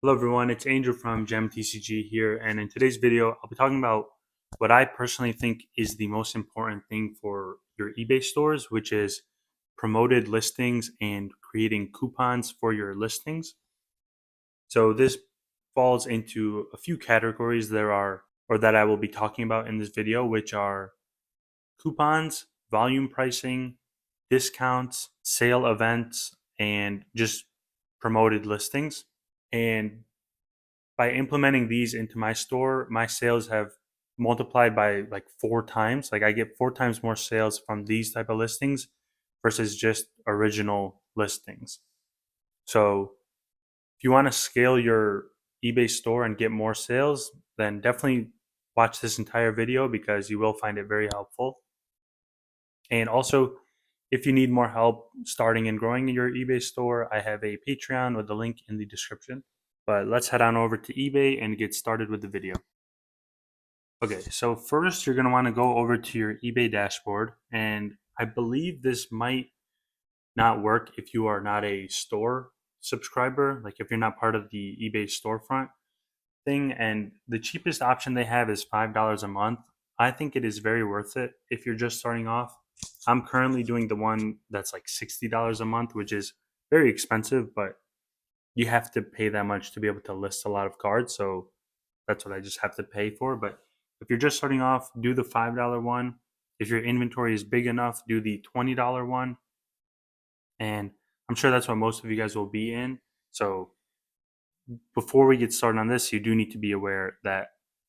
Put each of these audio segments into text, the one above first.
Hello everyone, it's Angel from GemTCG here, and in today's video, I'll be talking about what I personally think is the most important thing for your eBay stores, which is promoted listings and creating coupons for your listings. So this falls into a few categories that I will be talking about in this video, which are coupons, volume pricing, discounts, sale events, and just promoted listings. And by implementing these into my store, my sales have multiplied by like four times. Like I get four times more sales from these type of listings versus just original listings. So if you want to scale your eBay store and get more sales, then definitely watch this entire video because you will find it very helpful. And also, if you need more help starting and growing your eBay store, I have a Patreon with the link in the description. But let's head on over to eBay and get started with the video. Okay, so first you're going to want to go over to your eBay dashboard, and I believe this might not work if you are not a store subscriber, like if you're not part of the eBay storefront thing. And the cheapest option they have is $5 a month. I think it is very worth it if you're just starting off. I'm currently doing the one that's like $60 a month, which is very expensive, but you have to pay that much to be able to list a lot of cards. So that's what I just have to pay for. But if you're just starting off, do the $5 one. If your inventory is big enough, do the $20 one. And I'm sure that's what most of you guys will be in. So before we get started on this, you do need to be aware that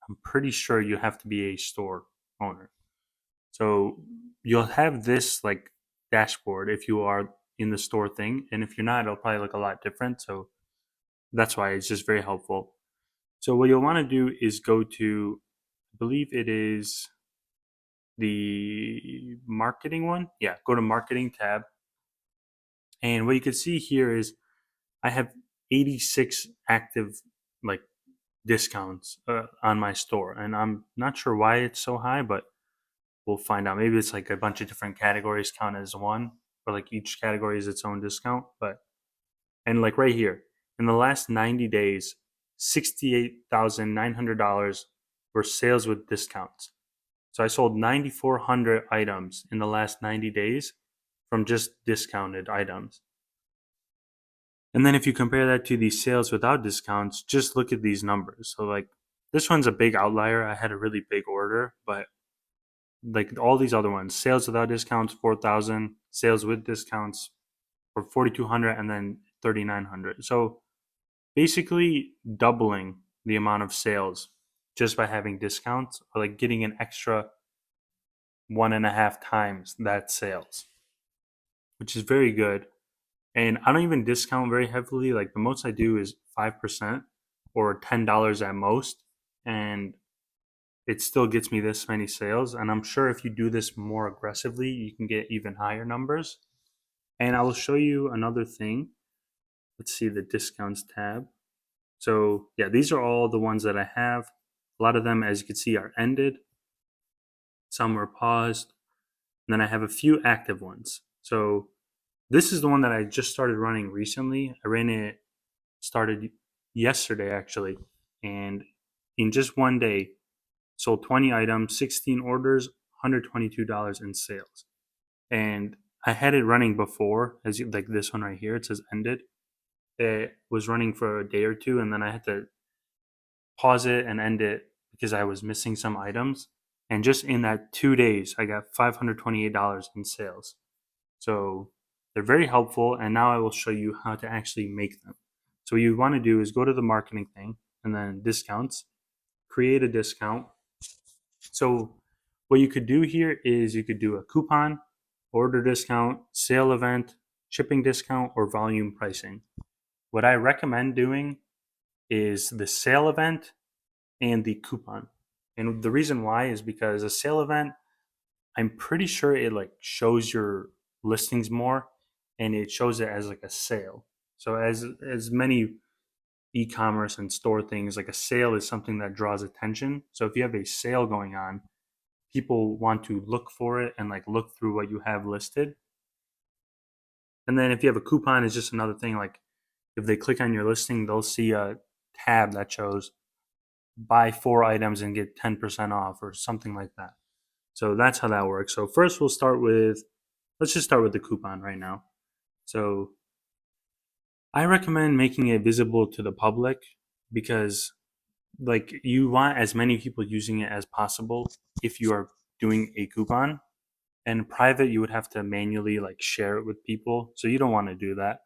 I'm pretty sure you have to be a store owner. So you'll have this like dashboard if you are in the store thing. And if you're not, it'll probably look a lot different. So that's why it's just very helpful. So what you'll want to do is go to, I believe it is the marketing one. Yeah, go to marketing tab. And what you can see here is I have 86 active like discounts on my store. And I'm not sure why it's so high, but we'll find out. Maybe it's like a bunch of different categories count as one, or like each category is its own discount. But, and like right here, in the last 90 days, $68,900 were sales with discounts. So I sold 9,400 items in the last 90 days from just discounted items. And then if you compare that to the sales without discounts, just look at these numbers. So like this one's a big outlier. I had a really big order, but like all these other ones, sales without discounts 4,000, sales with discounts for 4,200, and then 3,900. So basically doubling the amount of sales just by having discounts, or like getting an extra 1.5 times that sales, which is very good. And I don't even discount very heavily. Like the most I do is 5% or $10 at most. And it still gets me this many sales. And I'm sure if you do this more aggressively, you can get even higher numbers. And I will show you another thing. Let's see the discounts tab. So yeah, these are all the ones that I have. A lot of them, as you can see, are ended. Some were paused. And then I have a few active ones. So this is the one that I just started running recently. I ran it, started yesterday actually. And in just one day, sold 20 items, 16 orders, $122 in sales. And I had it running before, as you, like this one right here, it says ended. It was running for a day or two, and then I had to pause it and end it because I was missing some items. And just in that 2 days, I got $528 in sales. So they're very helpful. And now I will show you how to actually make them. So what you want to do is go to the marketing thing and then discounts, create a discount. So what you could do here is you could do a coupon, order discount, sale event, shipping discount, or volume pricing. What I recommend doing is the sale event and the coupon. And the reason why is because a sale event, I'm pretty sure it like shows your listings more and it shows it as like a sale. So as many e-commerce and store things, like a sale is something that draws attention. So if you have a sale going on, people want to look for it and like look through what you have listed. And then if you have a coupon, it's just another thing. Like if they click on your listing, they'll see a tab that shows buy 4 items and get 10% off or something like that. So that's how that works. So first let's just start with the coupon right now. So I recommend making it visible to the public because like you want as many people using it as possible if you are doing a coupon. And private you would have to manually like share it with people. So you don't want to do that.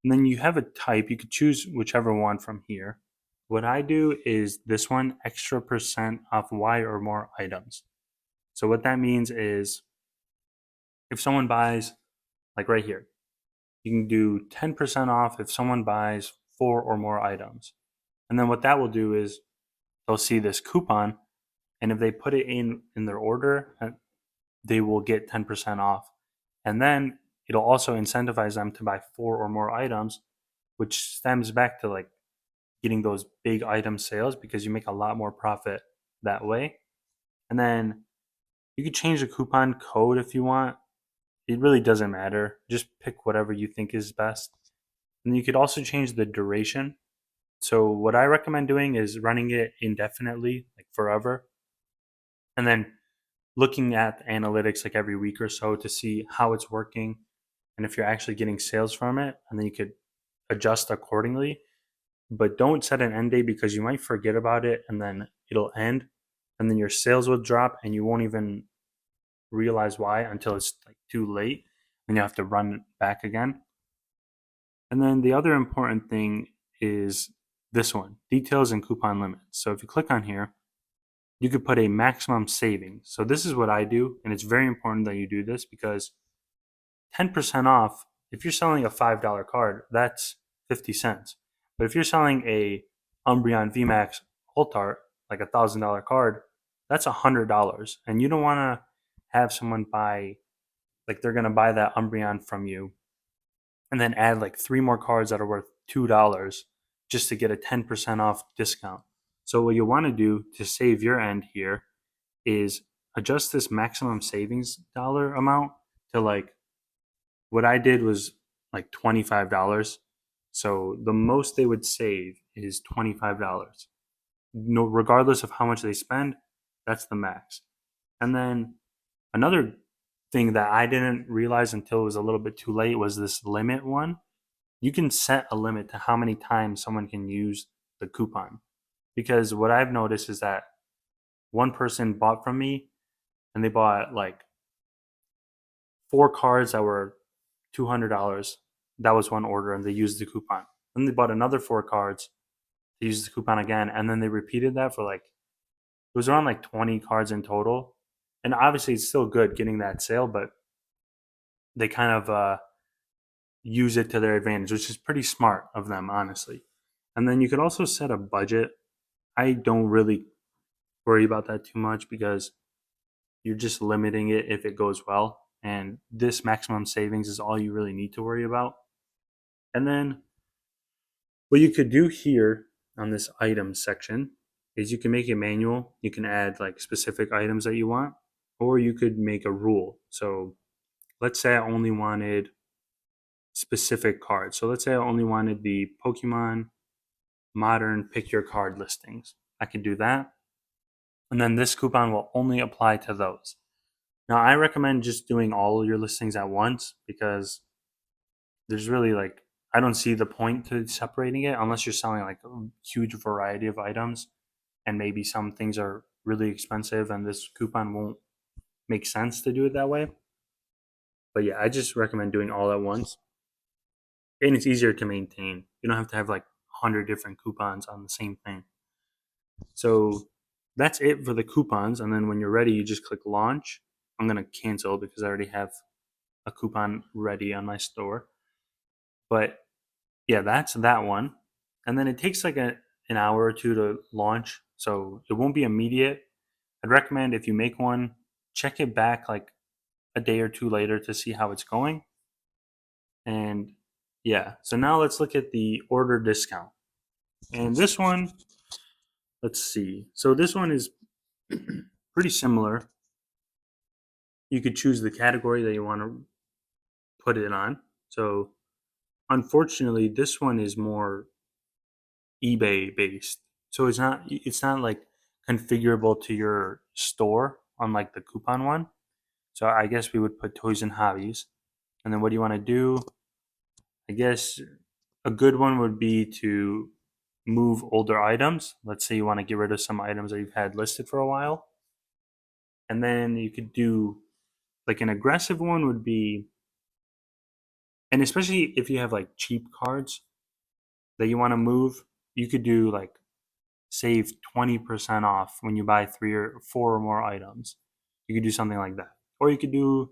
And then you have a type, you could choose whichever one from here. What I do is this one, extra percent off Y or more items. So what that means is if someone buys, like right here, you can do 10% off if someone buys 4 or more items. And then what that will do is they'll see this coupon, and if they put it in their order, they will get 10% off. And then it'll also incentivize them to buy 4 or more items, which stems back to like getting those big item sales because you make a lot more profit that way. And then you could change the coupon code if you want. It really doesn't matter. Just pick whatever you think is best. And you could also change the duration. So what I recommend doing is running it indefinitely, like forever, and then looking at the analytics like every week or so to see how it's working and if you're actually getting sales from it, and then you could adjust accordingly. But don't set an end date because you might forget about it and then it'll end, and then your sales will drop and you won't even realize why until it's like too late and you have to run it back again. And then the other important thing is this one, details and coupon limits. So if you click on here, you could put a maximum savings. So this is what I do, and it's very important that you do this because 10% off, if you're selling a $5 card, that's 50 cents. But if you're selling a Umbreon VMAX Alt-Art, like $1,000 card, that's $100. And you don't want to have someone buy, like they're going to buy that Umbreon from you and then add like 3 more cards that are worth $2 just to get a 10% off discount. So what you want to do to save your end here is adjust this maximum savings dollar amount to like what I did was like $25. So the most they would save is $25. No, regardless of how much they spend, that's the max. And then another thing that I didn't realize until it was a little bit too late was this limit one. You can set a limit to how many times someone can use the coupon. Because what I've noticed is that one person bought from me and they bought like 4 cards that were $200. That was one order, and they used the coupon. Then they bought another 4 cards. They used the coupon again, and then they repeated that for like it was around like 20 cards in total. And obviously, it's still good getting that sale, but they kind of use it to their advantage, which is pretty smart of them, honestly. And then you could also set a budget. I don't really worry about that too much because you're just limiting it if it goes well. And this maximum savings is all you really need to worry about. And then what you could do here on this items section is you can make it manual. You can add like specific items that you want, or you could make a rule. So let's say I only wanted specific cards. So let's say I only wanted the Pokemon modern pick your card listings. I could do that. And then this coupon will only apply to those. Now, I recommend just doing all your listings at once because there's really like, I don't see the point to separating it unless you're selling like a huge variety of items and maybe some things are really expensive and this coupon won't make sense to do it that way. But yeah, I just recommend doing all at once. And it's easier to maintain. You don't have to have like 100 different coupons on the same thing. So that's it for the coupons. And then when you're ready, you just click launch. I'm going to cancel because I already have a coupon ready on my store. But yeah, that's that one. And then it takes like an hour or two to launch. So it won't be immediate. I'd recommend if you make one, check it back like a day or two later to see how it's going. And yeah, so now let's look at the order discount. And this one, let's see. So this one is pretty similar. You could choose the category that you want to put it on. So unfortunately, this one is more eBay based. So it's not like configurable to your store unlike the coupon one. So I guess we would put toys and hobbies. And then what do you want to do? I guess a good one would be to move older items. Let's say you want to get rid of some items that you've had listed for a while. And then you could do like an aggressive one would be, and especially if you have like cheap cards that you want to move, you could do like save 20% off when you buy three or four or more items. You could do something like that. Or you could do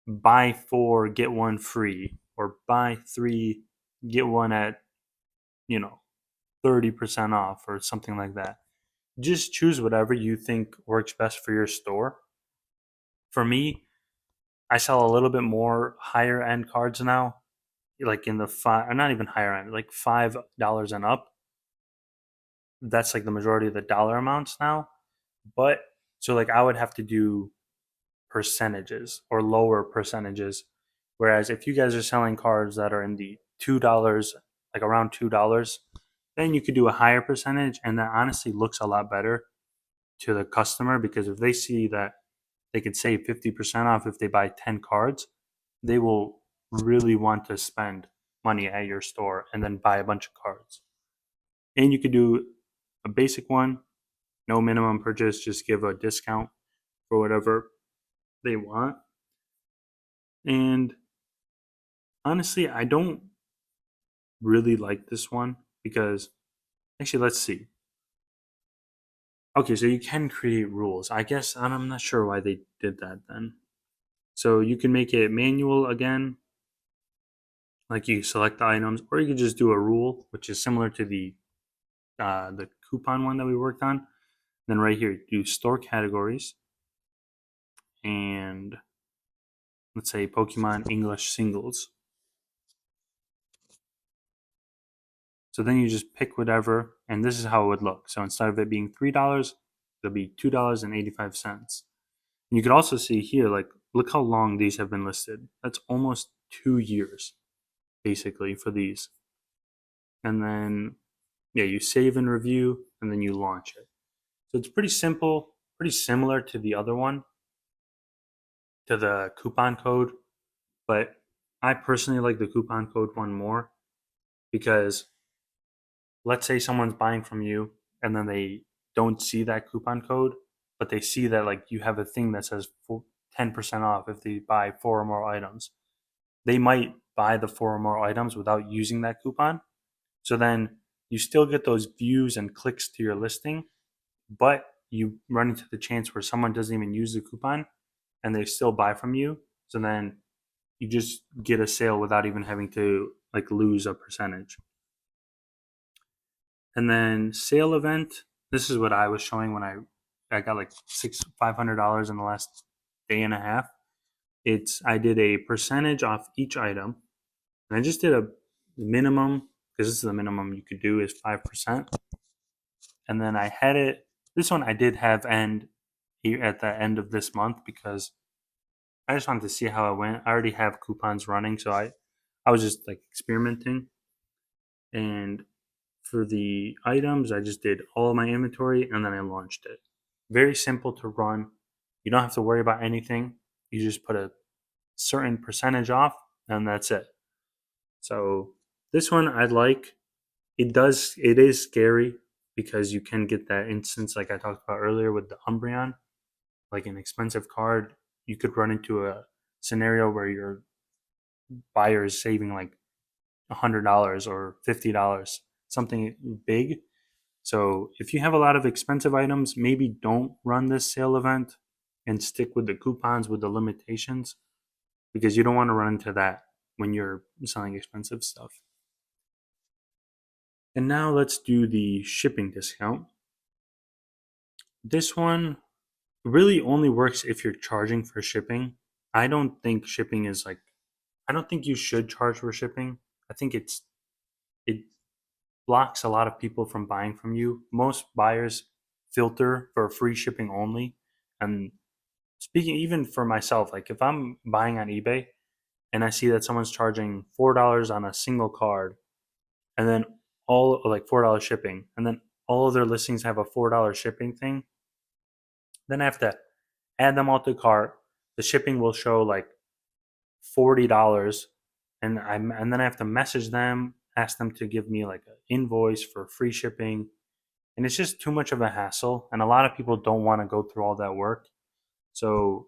buy four, get one free, or buy three, get one at, you know, 30% off or something like that. Just choose whatever you think works best for your store. For me, I sell a little bit more higher end cards now, like in the five, or not even higher end, like $5 and up. That's like the majority of the dollar amounts now. But so like I would have to do percentages or lower percentages. Whereas if you guys are selling cards that are in the $2, like around $2, then you could do a higher percentage, and that honestly looks a lot better to the customer because if they see that they could save 50% off if they buy 10 cards, they will really want to spend money at your store and then buy a bunch of cards. And you could do a basic one, no minimum purchase, just give a discount for whatever they want. And honestly, I don't really like this one because actually, let's see. Okay, so you can create rules. I guess I'm not sure why they did that then. So you can make it manual again, like you select the items, or you could just do a rule, which is similar to the coupon one that we worked on. Then right here, do store categories, and let's say Pokemon English singles. So then you just pick whatever, and this is how it would look. So instead of it being $3, it'll be $2.85. And you could also see here, like, look how long these have been listed. That's almost 2 years, basically, for these. And then, yeah, you save and review, and then you launch it. So it's pretty simple, pretty similar to the other one, to the coupon code. But I personally like the coupon code one more because let's say someone's buying from you and then they don't see that coupon code, but they see that like you have a thing that says 10% off if they buy four or more items. They might buy the four or more items without using that coupon. So then you still get those views and clicks to your listing, but you run into the chance where someone doesn't even use the coupon and they still buy from you. So then you just get a sale without even having to like lose a percentage. And then sale event, this is what I was showing when I got like $500 in the last day and a half. I did a percentage off each item, and I just did a minimum because this is the minimum you could do is 5%. And then I had it. This one I did have end here at the end of this month because I just wanted to see how it went. I already have coupons running, so I was just like experimenting. And for the items, I just did all of my inventory and then I launched it. Very simple to run. You don't have to worry about anything. You just put a certain percentage off and that's it. So this one I like. It is scary because you can get that instance like I talked about earlier with the Umbreon, like an expensive card. You could run into a scenario where your buyer is saving like $100 or $50, something big. So if you have a lot of expensive items, maybe don't run this sale event and stick with the coupons with the limitations because you don't want to run into that when you're selling expensive stuff. And now let's do the shipping discount. This one really only works if you're charging for shipping. I don't think shipping is like I don't think you should charge for shipping. I think it blocks a lot of people from buying from you. Most buyers filter for free shipping only. And speaking even for myself, like if I'm buying on eBay and I see that someone's charging $4 on a single card, and then all like $4 shipping, and then all of their listings have a $4 shipping thing, then I have to add them all to cart. The shipping will show like $40, and then I have to message them, ask them to give me like an invoice for free shipping, and it's just too much of a hassle. And a lot of people don't want to go through all that work. So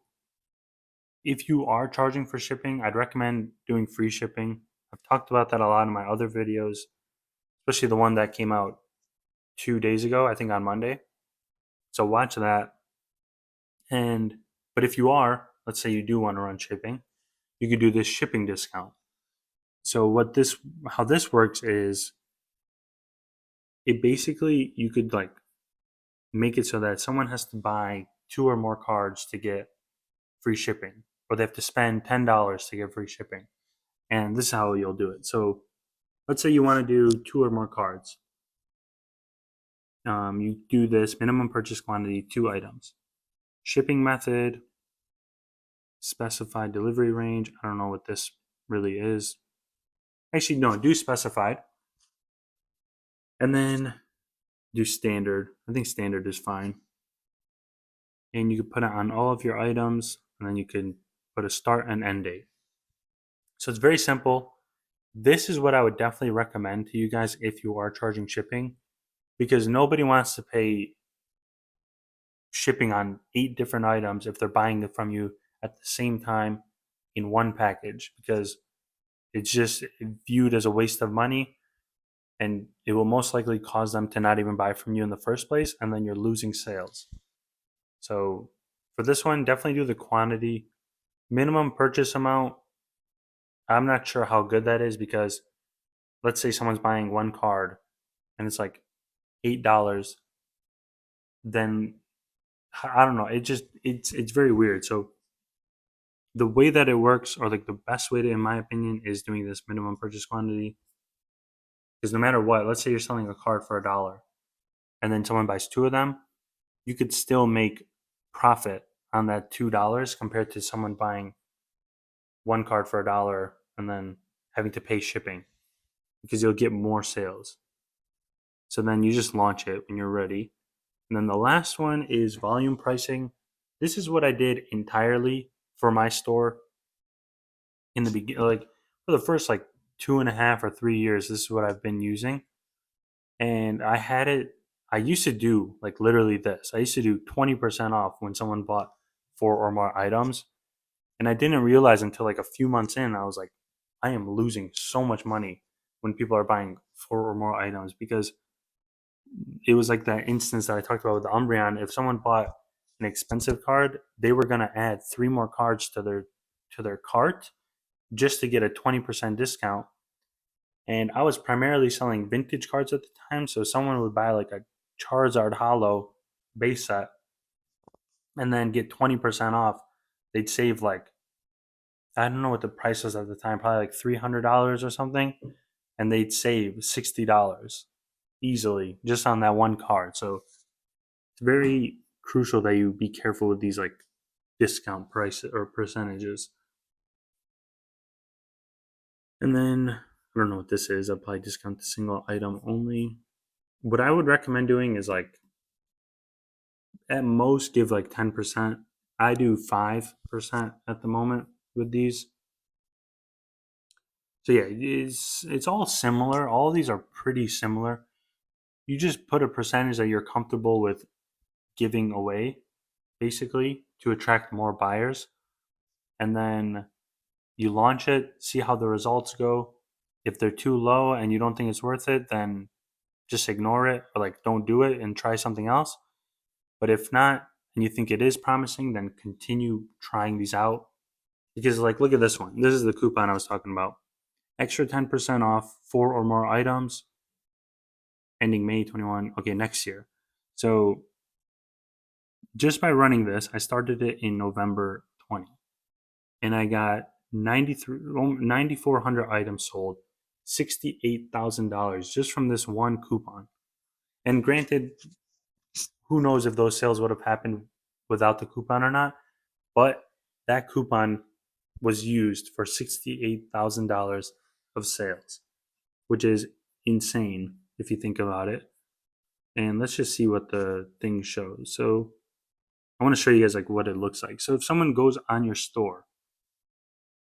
if you are charging for shipping, I'd recommend doing free shipping. I've talked about that a lot in my other videos, especially the one that came out 2 days ago, I think on Monday. So watch that. And but if you are, let's say you do want to run shipping, you could do this shipping discount. So how this works is it basically you could like make it so that someone has to buy two or more cards to get free shipping, or they have to spend $10 to get free shipping. And this is how you'll do it. So let's say you want to do two or more cards. You do this minimum purchase quantity, 2 items. Shipping method, specified delivery range. I don't know what this really is. Actually, no, do specified. And then do standard. I think standard is fine. And you can put it on all of your items, and then you can put a start and end date. So it's very simple. This is what I would definitely recommend to you guys if you are charging shipping, because nobody wants to pay shipping on 8 different items if they're buying it from you at the same time in one package, because it's just viewed as a waste of money, and it will most likely cause them to not even buy from you in the first place, and then you're losing sales. So for this one, definitely do the quantity. Minimum purchase amount, I'm not sure how good that is, because let's say someone's buying one card and it's like $8, then I don't know. It's very weird. So the way that it works, or like the best way to, in my opinion, is doing this minimum purchase quantity. Because no matter what, let's say you're selling a card for $1, and then someone buys two of them, you could still make profit on that $2 compared to someone buying one card for $1 and then having to pay shipping, because you'll get more sales. So then you just launch it when you're ready. And then the last one is volume pricing. This is what I did entirely for my store in the beginning, like for the first like 2.5 or 3 years. This is what I've been using. And I used to do like literally this. I used to do 20% off when someone bought 4 or more items. And I didn't realize until like a few months in, I was like, I am losing so much money when people are buying 4 or more items, because it was like that instance that I talked about with the Umbreon. If someone bought an expensive card, they were gonna add 3 more cards to their cart just to get a 20% discount. And I was primarily selling vintage cards at the time, so someone would buy like a Charizard Hollow base set and then get 20% off. They'd save like, I don't know what the price was at the time, probably like $300 or something, and they'd save $60 easily just on that one card. So it's very crucial that you be careful with these like discount prices or percentages. And then I don't know what this is. Apply discount to single item only. What I would recommend doing is like at most give like 10%. I do 5% at the moment with these. So yeah, it's all similar. All of these are pretty similar. You just put a percentage that you're comfortable with giving away, basically, to attract more buyers. And then you launch it, see how the results go. If they're too low and you don't think it's worth it, then just ignore it, or like don't do it and try something else. But if not, and you think it is promising, then continue trying these out. Because like look at this one. This is the coupon I was talking about. Extra 10% off 4 or more items, ending May 21. Okay, next year. So just by running this, I started it in November 20, and I got 9,400 items sold, $68,000 just from this one coupon. And granted, who knows if those sales would have happened without the coupon or not, but that coupon was used for $68,000 of sales, which is insane if you think about it. And let's just see what the thing shows. So I want to show you guys like what it looks like. So if someone goes on your store,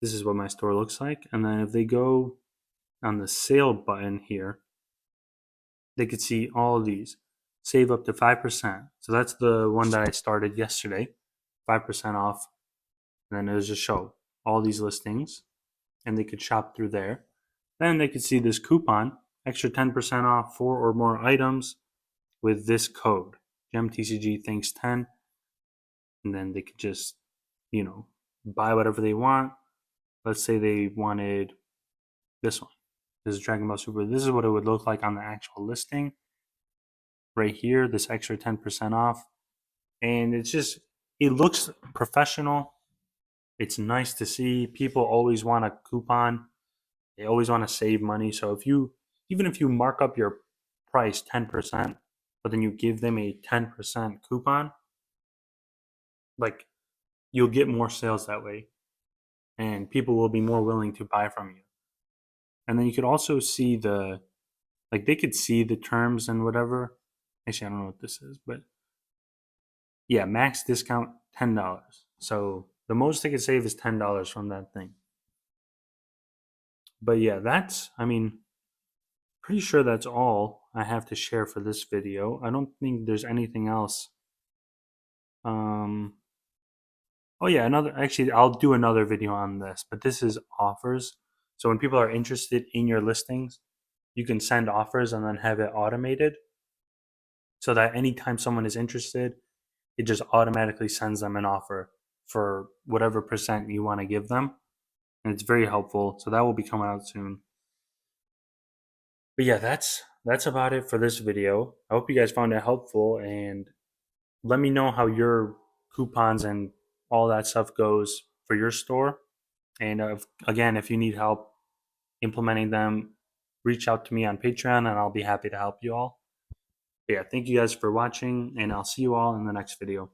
this is what my store looks like. And then if they go on the sale button here, they could see all of these. Save up to 5%. So that's the one that I started yesterday, 5% off. And then it was just show all these listings and they could shop through there. Then they could see this coupon, extra 10% off 4 or more items with this code, GemTCG thanks 10. And then they could just, buy whatever they want. Let's say they wanted this one. This is Dragon Ball Super. This is what it would look like on the actual listing. Right here, this extra 10% off. And it looks professional. It's nice to see. People always want a coupon. They always want to save money. So even if you mark up your price 10%, but then you give them a 10% coupon, like you'll get more sales that way. And people will be more willing to buy from you. And then you could also see they could see the terms and whatever. Actually, I don't know what this is, but yeah, max discount $10. So the most they could save is $10 from that thing. But yeah, pretty sure that's all I have to share for this video. I don't think there's anything else. Oh yeah, I'll do another video on this, but this is offers. So when people are interested in your listings, you can send offers and then have it automated so that anytime someone is interested, it just automatically sends them an offer for whatever percent you want to give them. And it's very helpful. So that will be coming out soon. But yeah, that's about it for this video. I hope you guys found it helpful and let me know how your coupons and all that stuff goes for your store. And again, if you need help implementing them, reach out to me on Patreon and I'll be happy to help you all. But yeah, thank you guys for watching and I'll see you all in the next video.